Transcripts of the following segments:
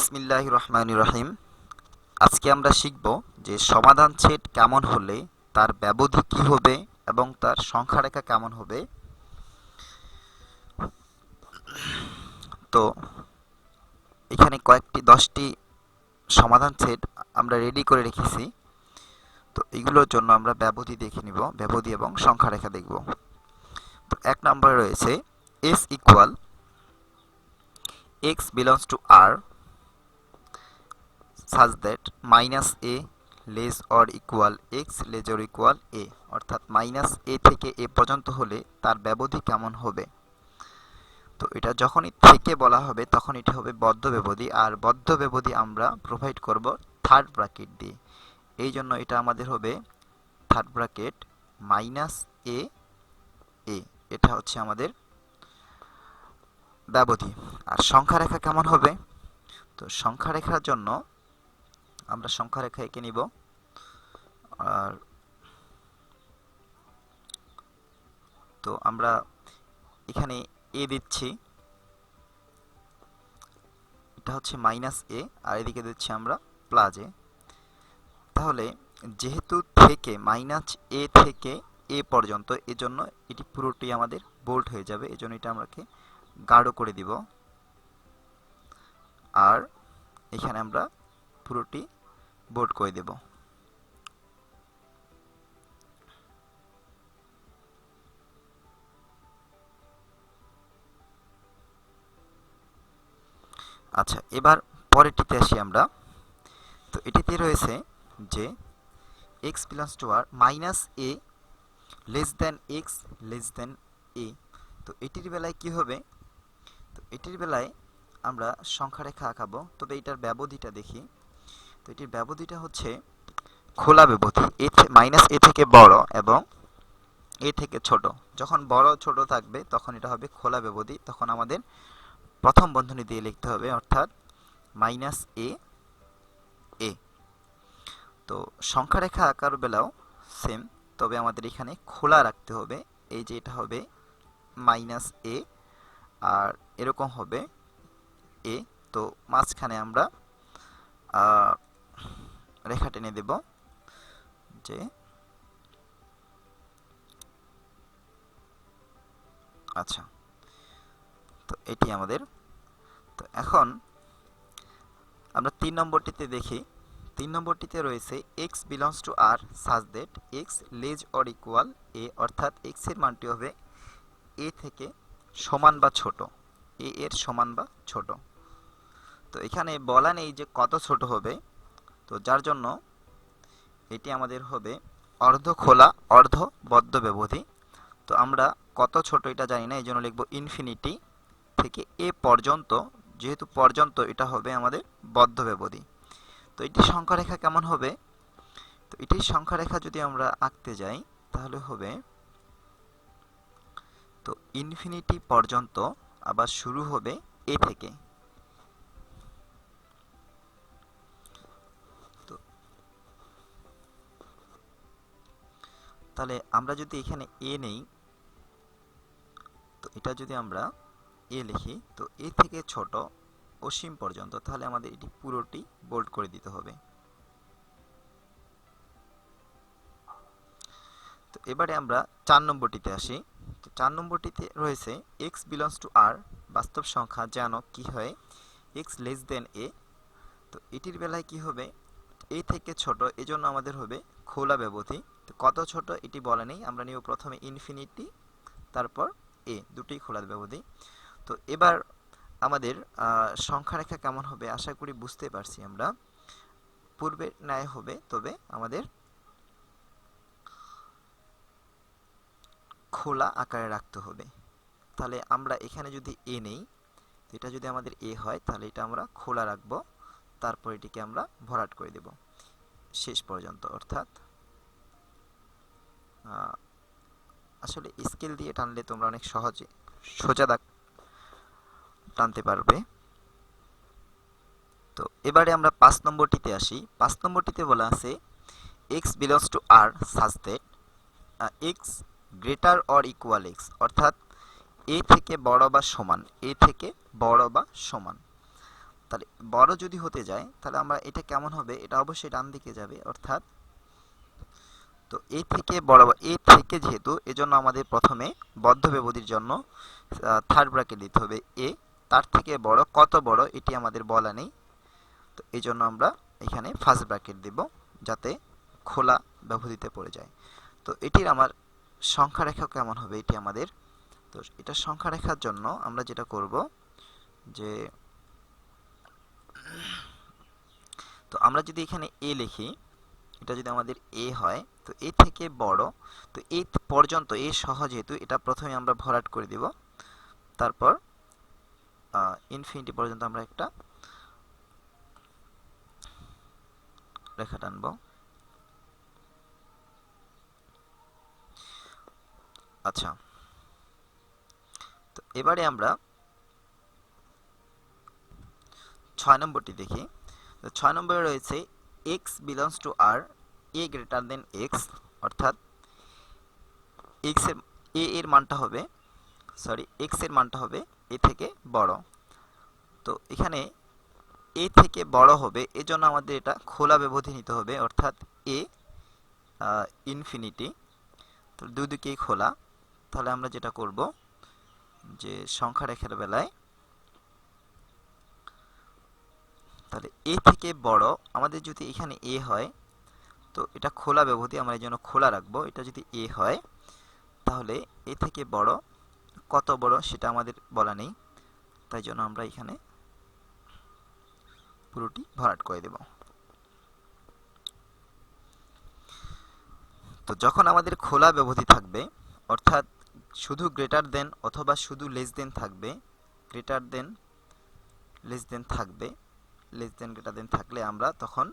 বিসমিল্লাহির রহমানির রহিম। আজকে আমরা শিখব যে সমাধান সেট কেমন হলে তার ব্যবধি কি হবে এবং তার সংখ্যা রেখা কেমন হবে। তো এখানে কয়েকটি 10টি সমাধান সেট আমরা রেডি করে রেখেছি। তো এগুলোর জন্য আমরা ব্যবধি দেখে নিব, ব্যবধি এবং সংখ্যা রেখা দেখব। তো এক নম্বরে রয়েছে s equal x belongs to r such that minus a less or equal x less or equal a, অর্থাৎ মাইনাস a থেকে a পর্যন্ত হলে তার ব্যবধি কেমন হবে। তো এটা যখনই থেকে বলা হবে তখন এটা হবে বদ্ধ ব্যবধি, আর বদ্ধ ব্যবধি আমরা প্রোভাইড করব থার্ড ব্র্যাকেট দিয়ে। এই জন্য এটা আমাদের হবে third bracket minus a a, এটা হচ্ছে আমাদের ব্যবধি। আর সংখ্যা রেখা কেমন হবে? তো সংখ্যা রেখার জন্য আমরা সংখ্যা রেখা এঁকে নিব। আর তো আমরা এখানে এ দিচ্ছি, এটা হচ্ছে মাইনাস এ, আর এদিকে দিচ্ছি আমরা প্লাস এ। তাহলে যেহেতু থেকে মাইনাস এ থেকে এ পর্যন্ত, এজন্য এটি পুরোটি আমাদের বোল্ড হয়ে যাবে, এজন্য এটা আমরাকে গাঢ় করে দিব। আর এখানে আমরা পুরোটি বোল্ড করে দেব। আচ্ছা, এবার পরেরটিতে আসি আমরা। তো এটিতে রয়েছে যে x belongs to r minus a less than x less than a। তো এটির বেলায় কি হবে? তো এটির বেলায় আমরা সংখ্যা রেখা আঁকাবো, তবে এটার ব্যবধিটা দেখি। তো এটির ব্যবধিটা হচ্ছে খোলা ব্যবধি, মাইনাস এ থেকে বড় এবং এ থেকে ছোট। যখন বড় ছোট থাকবে তখন এটা হবে খোলা ব্যবধি, তখন আমাদের প্রথম বন্ধনী দিয়ে লিখতে হবে, অর্থাৎ মাইনাস এ এ। তো সংখ্যা রেখা আঁকার বেলাও সেম, তবে আমাদের এখানে খোলা রাখতে হবে। এই যে এটা হবে মাইনাস এ, আর এরকম হবে এ। তো মাঝখানে আমরা রেখা টেনে দেব, যে আচ্ছা, তো এটি আমাদের। তো এখন আমরা 3 নম্বরটিতে দেখি। 3 নম্বরটিতে রয়েছে x belongs to r such that x less or equal a, অর্থাৎ x এর মানটি হবে a থেকে সমান বা ছোট, a এর সমান বা ছোট। তো এখানে বলা নেই যে কত ছোট হবে, তো যার জন্য এটি আমাদের হবে অর্ধ খোলা অর্ধ বদ্ধ ব্যবধি। তো আমরা কত ছোট এটা জানি না, এই জন্য লিখব ইনফিনিটি থেকে এ পর্যন্ত, যেহেতু পর্যন্ত এটা হবে আমাদের বদ্ধ ব্যবধি। তো এটি সংখ্যা রেখা কেমন হবে? তো এটির সংখ্যা রেখা যদি আমরা আঁকতে যাই তাহলে হবে, তো ইনফিনিটি পর্যন্ত আবার শুরু হবে এ থেকে। তো তাহলে আমরা যদি এখানে এ নেই, তো এটা যদি আমরা এ লিখি, তো এ থেকে ছোট অসীম পর্যন্ত, তাহলে আমাদের এটি পুরোটি বোল্ড করে দিতে হবে। তো এবারে আমরা 4 নম্বরটিতে আসি। তো 4 নম্বরটিতে রয়েছে x belongs to r, বাস্তব সংখ্যা যেন কি হয় x less than a। তো এটির বেলায় কি হবে? a থেকে ছোট, এজন্য আমাদের হবে খোলা ব্যবধি। তো কত ছোট এটি বলা নেই, আমরা নিব প্রথমে ইনফিনিটি, তারপর a, দুটোই খোলা ব্যবধি। তো এবার আমাদের সংখ্যা রেখা কেমন হবে আশা করি বুঝতে পারছি আমরা। পূর্বের ন্যায় হবে, তবে আমাদের খোলা আকারে রাখতে হবে। তাহলে আমরা এখানে যদি এ নেই, তো এটা যদি আমাদের এ হয় তাহলে এটা আমরা খোলা রাখবো, তারপর এটিকে আমরা ভরাট করে দেব শেষ পর্যন্ত। অর্থাৎ আসলে স্কেল দিয়ে টানলে তোমরা অনেক সহজে সোজা দাগ টানতে পারবে। তো এবারে আমরা 5 নম্বরটিতে আসি। 5 নম্বরটিতে বলা আছে x belongs to r such that x greater or equal x, অর্থাৎ a থেকে বড় বা সমান, a থেকে বড় বা সমান। তাহলে বড় যদি হতে যায় তাহলে আমরা এটা কেমন হবে, এটা অবশ্যই ডান দিকে যাবে, অর্থাৎ তো এ থেকে বড়, এ থেকে যেহেতু, এজন্য আমাদের প্রথমে বদ্ধ ব্যবধির জন্য থার্ড ব্র্যাকেট দিতে হবে। এ তার থেকে বড়, কত বড় এটি আমাদের বলা নেই, তো এই জন্য আমরা এখানে ফার্স্ট ব্র্যাকেট দিব যাতে খোলা ব্যবধিতে পড়ে যায়। তো এটির আমার সংখ্যা রেখা কেমন হবে, এটি আমাদের, তো এটা সংখ্যা রেখার জন্য আমরা যেটা করব যে, তো আমরা যদি এখানে এ লিখি, এটা যদি আমাদের এ হয়, তো এ থেকে বড়, তো এই পর্যন্ত, এ সহ যেহেতু, এটা প্রথমে আমরা ভরাট করে দিব, তারপর ইনফিনিটি পর্যন্ত আমরা একটা রেখা টানব। আচ্ছা, তো এবারে আমরা 6 নম্বরটি দেখি। তো 6 নম্বরে রয়েছে x belongs to r, a greater than x, অর্থাৎ x এর, a এর মানটা হবে, x এর মানটা হবে a থেকে বড়। তো এখানে a থেকে বড় হবে, এজন্য আমাদের এটা খোলা ব্যবধি নিতে হবে, অর্থাৎ a ইনফিনিটি, তো দুই দিকেই খোলা। তাহলে আমরা যেটা করব যে সংখ্যা রেখার বেলায়, তাহলে a থেকে বড় আমাদের যদি এখানে a হয়, তো এটা খোলা ব্যবধি, আমরা এই জন্য খোলা রাখবো। এটা যদি a হয় তাহলে a থেকে বড়, কত বড় সেটা আমাদের বলা নেই, তাই জন্য আমরা এখানে পুরোটি ভরাট করে দেব। তো যখন আমাদের খোলা ব্যবধি থাকবে, অর্থাৎ শুধু গ্রেটার দেন অথবা শুধু লেস দেন থাকবে, গ্রেটার দেন লেস দেন থাকবে, লেস দেন গ্রেটার দেন থাকলে আমরা তখন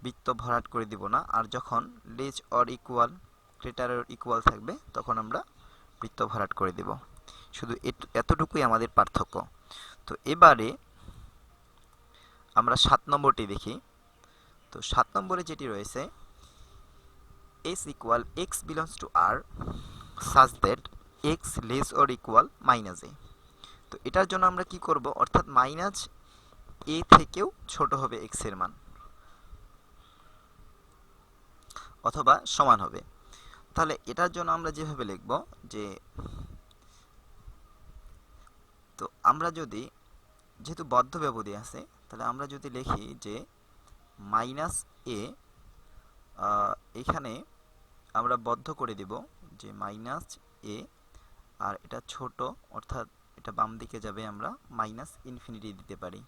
বৃত্ত ভরাট করে দিব না, আর যখন less or equal, greater or equal থাকবে তখন আমরা বৃত্ত ভরাট করে দেব। শুধু এতটুকুই আমাদের পার্থক্য। তো এবারে আমরা 7 নম্বরটি দেখি। তো 7 নম্বরে যেটি রয়েছে, s equal x belongs to r such that x less or equal minus a। তো এটার জন্য আমরা কি করব, অর্থাৎ মাইনাস a থেকেও ছোট হবে x এর মান, অথবা সমান হবে। তাহলে এটার জন্য আমরা যেভাবে লিখব যে, তো আমরা যদি, যেহেতু বদ্ধ ব্যবধি আছে, তাহলে আমরা যদি লিখি যে মাইনাস a, এখানে আমরা বদ্ধ করে দেব যে মাইনাস a, আর এটা ছোট, অর্থাৎ এটা বাম দিকে যাবে, আমরা মাইনাস ইনফিনিটি দিতে পারি।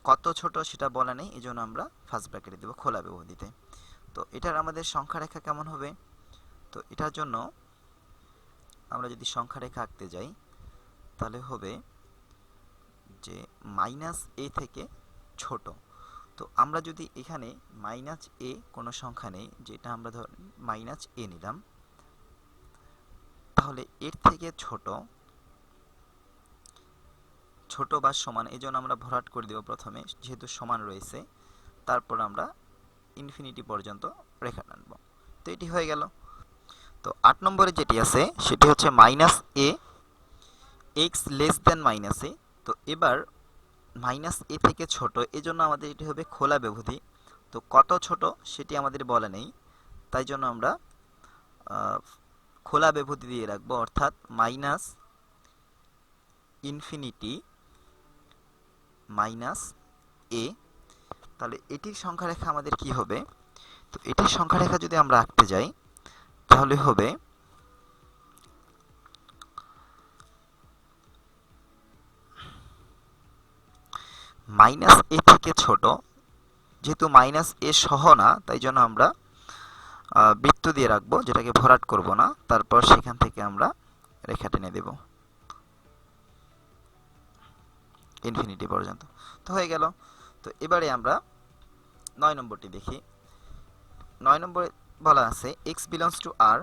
কত ছোট সেটা বলা নেই, এই জন্য আমরা ফার্স্ট ব্র্যাকেটে দেব খোলা ব্যবধিতে। তো এটার আমাদের সংখ্যা রেখা কেমন হবে, তো এটার জন্য আমরা যদি সংখ্যা রেখা আঁকতে যাই তাহলে হবে যে মাইনাস a থেকে ছোট। তো আমরা যদি এখানে মাইনাস a কোনো সংখ্যা নেই, যেটা আমরা ধর মাইনাস a নিলাম, তাহলে এর থেকে ছোট, ছোট বা সমান, এই জন্য আমরা ভরাট করে দেব প্রথমে, যেহেতু সমান রয়েছে, তারপর আমরা ইনফিনিটি পর্যন্ত রেখা টানব। তো এটি হয়ে গেল। তো 8 নম্বরে যেটি আছে সেটি হচ্ছে minus a x less then minus A. তো এবার মাইনাস এ থেকে ছোট, এজন্য আমাদের এটি হবে খোলা ব্যবধি। তো কত ছোট সেটি আমাদের বলা নেই, তাই জন্য আমরা খোলা ব্যবধি দিয়ে রাখবো, অর্থাৎ মাইনাস ইনফিনিটি মাইনাস এ। তাহলে এটির সংখ্যা রেখা আমাদের কি হবে, তো এটির সংখ্যা রেখা যদি আমরা আঁকতে যাই তাহলে হবে মাইনাস এ থেকে ছোট, যেহেতু মাইনাস এ সহ না, তাই জন্য আমরা বৃত্ত দিয়ে রাখবো, যেটাকে ভরাট করব না, তারপর সেখান থেকে আমরা রেখা টেনে দেব ইনফিনিটি পর্যন্ত। তো হয়ে গেল। তো এবারে আমরা 9 নম্বরটি দেখি। 9 নম্বরে বলা আছে x belongs to r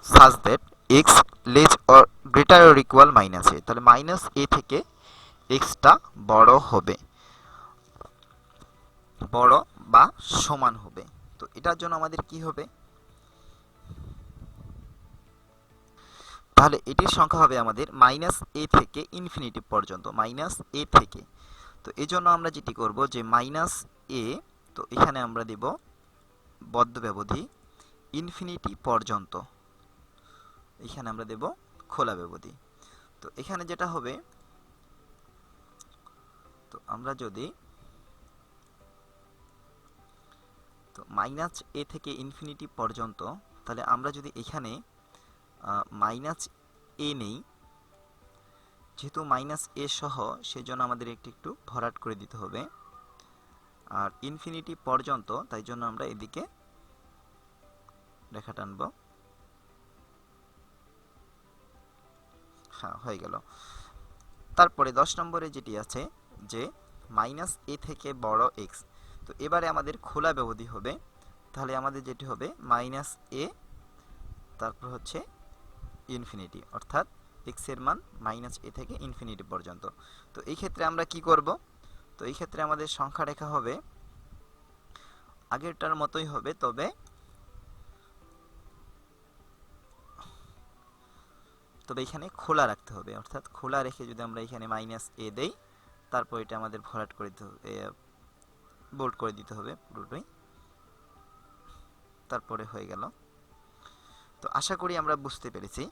such that x less or greater or equal minus a। তাহলে মাইনাস a থেকে x টা বড় হবে, বড় বা সমান হবে। তো এটার জন্য আমাদের কি হবে, তাহলে এটির সংখ্যা হবে আমাদের মাইনাস এ থেকে ইনফিনিটি পর্যন্ত, মাইনাস এ থেকে। তো এই জন্য আমরা যেটি করব যে মাইনাস এ, তো এখানে আমরা দেব বদ্ধ ব্যবধি ইনফিনিটি পর্যন্ত, এখানে আমরা দেব খোলা ব্যবধি। তো এখানে যেটা হবে, তো আমরা যদি তো মাইনাস এ থেকে ইনফিনিটি পর্যন্ত, তাহলে আমরা যদি এখানে মাইনাস এ নেই, যেহেতু মাইনাস এ সহ, সেজন্য আমাদের একটু ভরাট করে দিতে হবে। আর ইনফিনিটি পর্যন্ত, তাই জন্য আমরা এদিকে রেখা টানব। হ্যাঁ, হয়ে গেল। তারপরে 10 নম্বরে যেটি আছে যে মাইনাস এ থেকে বড় এক্স, তো এবারে আমাদের খোলা ব্যবধি হবে। তাহলে আমাদের যেটি হবে মাইনাস এ, তারপর হচ্ছে ইনফিনিটি, অর্থাৎ এক্স এর মান মাইনাস এ থেকে ইনফিনিটি পর্যন্ত। তো এই ক্ষেত্রে আমরা কি করব? তো এই ক্ষেত্রে আমাদের সংখ্যা রেখা হবে আগেরটার মতোই হবে, তবে এখানে খোলা রাখতে হবে। অর্থাৎ খোলা রেখে যদি আমরা এখানে মাইনাস এ দেই, তারপর এটা আমাদের ভরাট করে দিতে হবে, বোল্ড করে দিতে হবে পুরোটাই। তারপরে হয়ে গেল। তো আশা করি আমরা বুঝতে পেরেছি।